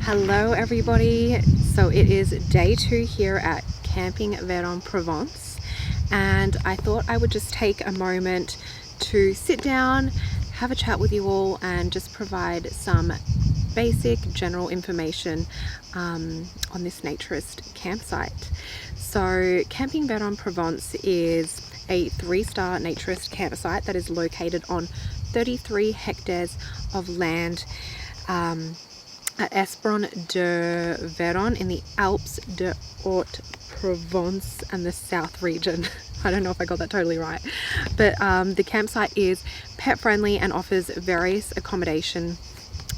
Hello everybody, so it is day 2 here at Camping Verdon Provence, and I thought I would just take a moment to sit down, have a chat with you all and just provide some basic general information on this naturist campsite. So Camping Verdon Provence is a 3-star naturist campsite that is located on 33 hectares of land at Espron de Verdon in the Alpes de Haute Provence and the South region. I don't know if I got that totally right, but the campsite is pet friendly and offers various accommodation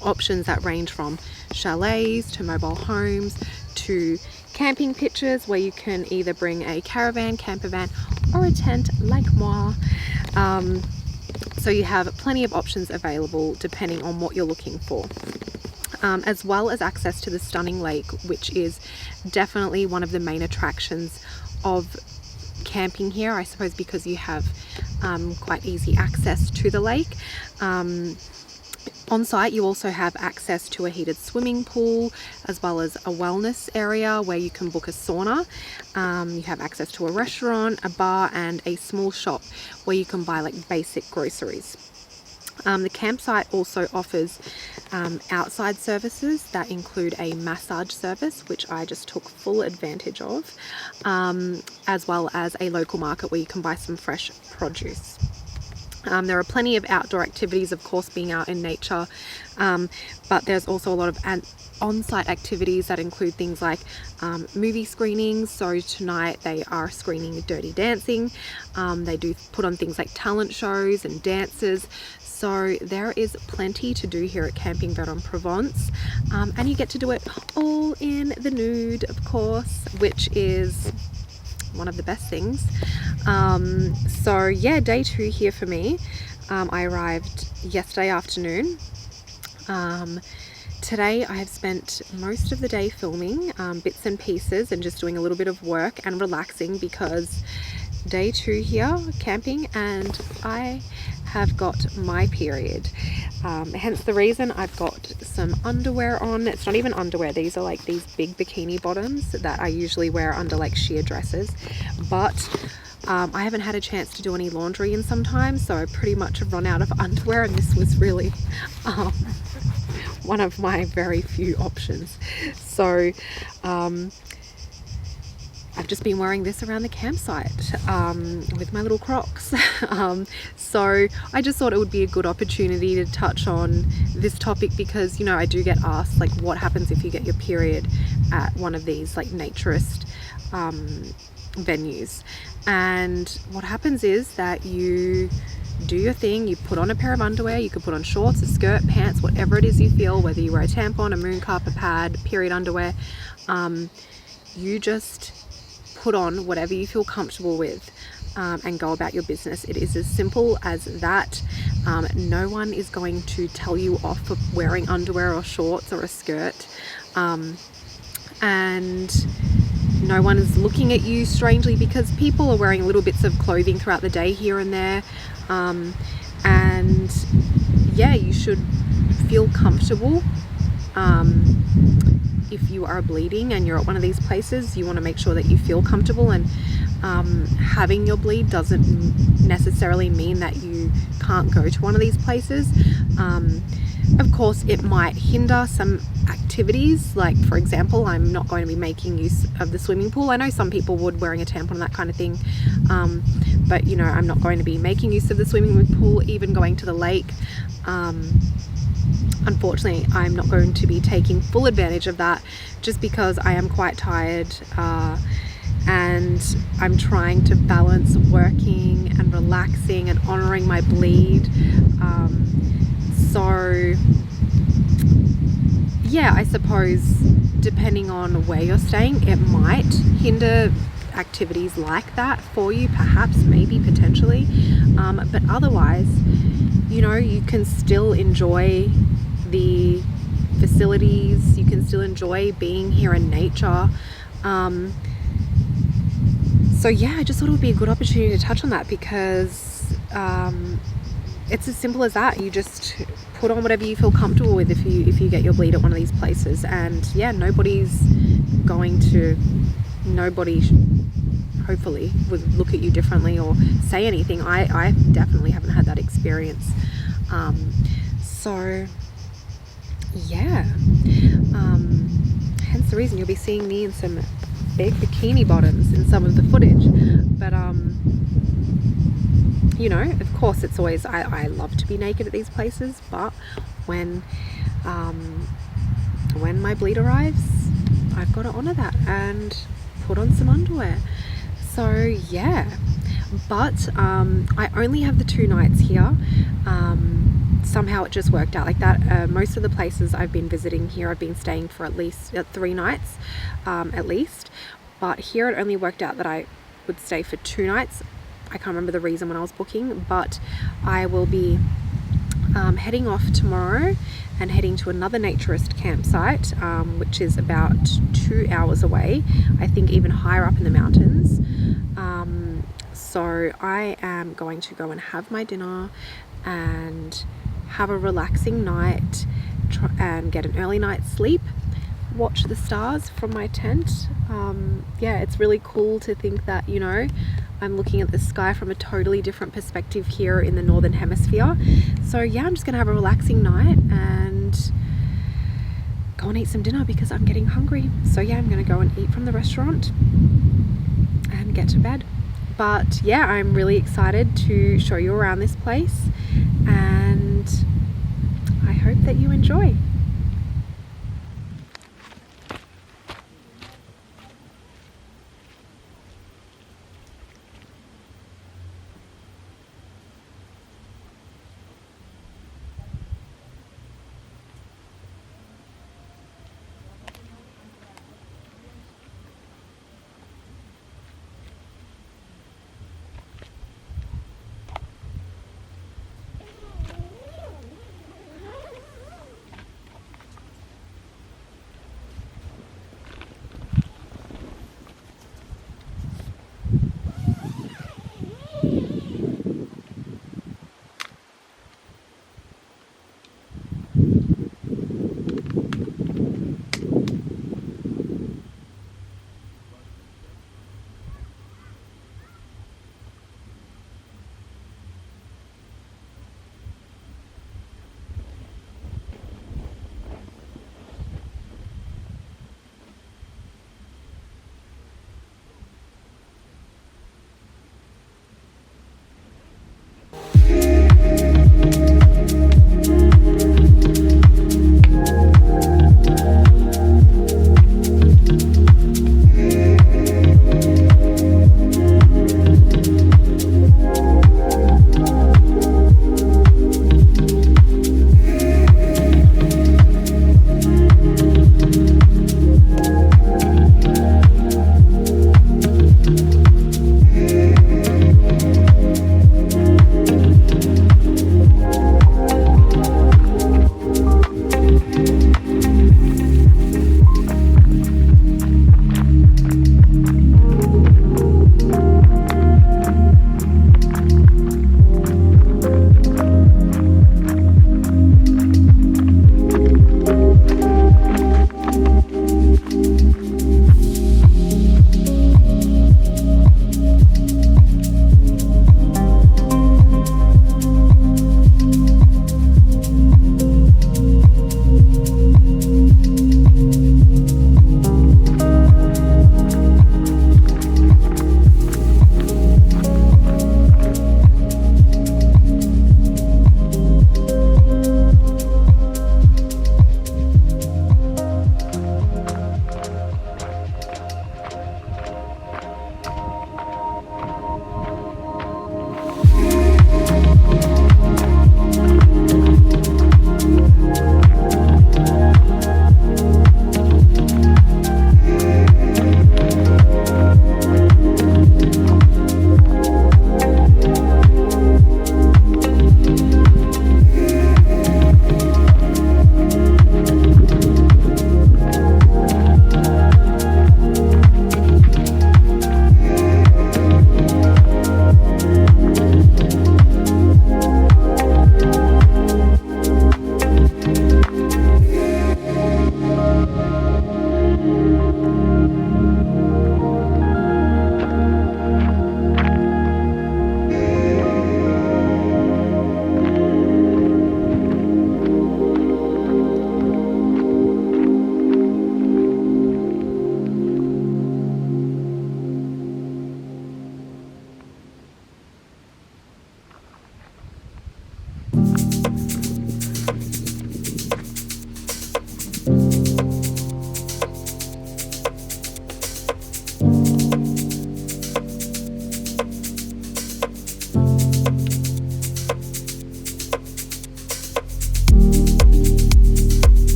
options that range from chalets to mobile homes to camping pitches where you can either bring a caravan, camper van or a tent like moi. So you have plenty of options available depending on what you're looking for. As well as access to the stunning lake, which is definitely one of the main attractions of camping here, I suppose, because you have quite easy access to the lake. On site you also have access to a heated swimming pool as well as a wellness area where you can book a sauna. You have access to a restaurant, a bar and a small shop where you can buy like basic groceries. The campsite also offers outside services that include a massage service, which I just took full advantage of, as well as a local market where you can buy some fresh produce. There are plenty of outdoor activities, of course, being out in nature, but there's also a lot of on-site activities that include things like movie screenings. So tonight they are screening Dirty Dancing. They do put on things like talent shows and dances. So there is plenty to do here at Camping Verdon Provence, and you get to do it all in the nude, of course, which is one of the best things. So yeah, day 2 here for me. I arrived yesterday afternoon. Today I have spent most of the day filming bits and pieces and just doing a little bit of work and relaxing because day 2 here camping and I have got my period, hence the reason I've got some underwear on. It's not even underwear, these are like these big bikini bottoms that I usually wear under like sheer dresses, but I haven't had a chance to do any laundry in some time, so I pretty much have run out of underwear and this was really one of my very few options. So I've just been wearing this around the campsite with my little Crocs. So I just thought it would be a good opportunity to touch on this topic because, you know, I do get asked like what happens if you get your period at one of these like naturist venues. And what happens is that you do your thing, you put on a pair of underwear, you could put on shorts, a skirt, pants, whatever it is you feel, whether you wear a tampon, a moon cup, a pad, period underwear, you just put on whatever you feel comfortable with and go about your business. It is as simple as that. No one is going to tell you off for wearing underwear or shorts or a skirt, and no one is looking at you strangely because people are wearing little bits of clothing throughout the day here and there, and yeah, you should feel comfortable. If you are bleeding and you're at one of these places, you want to make sure that you feel comfortable, and having your bleed doesn't necessarily mean that you can't go to one of these places. Of course, it might hinder some activities, like for example, I'm not going to be making use of the swimming pool. I know some people would, wearing a tampon and that kind of thing, but you know, I'm not going to be making use of the swimming pool, even going to the lake. Unfortunately, I'm not going to be taking full advantage of that just because I am quite tired, and I'm trying to balance working and relaxing and honoring my bleed. So yeah, I suppose depending on where you're staying, it might hinder activities like that for you, perhaps, maybe, potentially, but otherwise, you know, you can still enjoy the facilities, you can still enjoy being here in nature. So yeah, I just thought it would be a good opportunity to touch on that because it's as simple as that. You just put on whatever you feel comfortable with if you get your bleed at one of these places. And yeah, nobody hopefully would look at you differently or say anything. I definitely haven't had that experience. So yeah, hence the reason you'll be seeing me in some big bikini bottoms in some of the footage. But you know, of course, it's always, I love to be naked at these places, but when my bleed arrives, I've got to honor that and put on some underwear. So yeah, but I only have the 2 nights here. Somehow it just worked out like that. Most of the places I've been visiting here, I've been staying for at least 3 nights, at least. But here it only worked out that I would stay for 2 nights. I can't remember the reason when I was booking, but I will be heading off tomorrow and heading to another naturist campsite, which is about 2 hours away, I think even higher up in the mountains. So I am going to go and have my dinner and have a relaxing night and get an early night's sleep, watch the stars from my tent. Yeah, it's really cool to think that, you know, I'm looking at the sky from a totally different perspective here in the northern hemisphere. So yeah, I'm just gonna have a relaxing night and go and eat some dinner because I'm getting hungry. So yeah, I'm gonna go and eat from the restaurant and get to bed. But yeah, I'm really excited to show you around this place and I hope that you enjoy.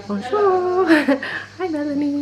Bonjour. Hi, Melanie.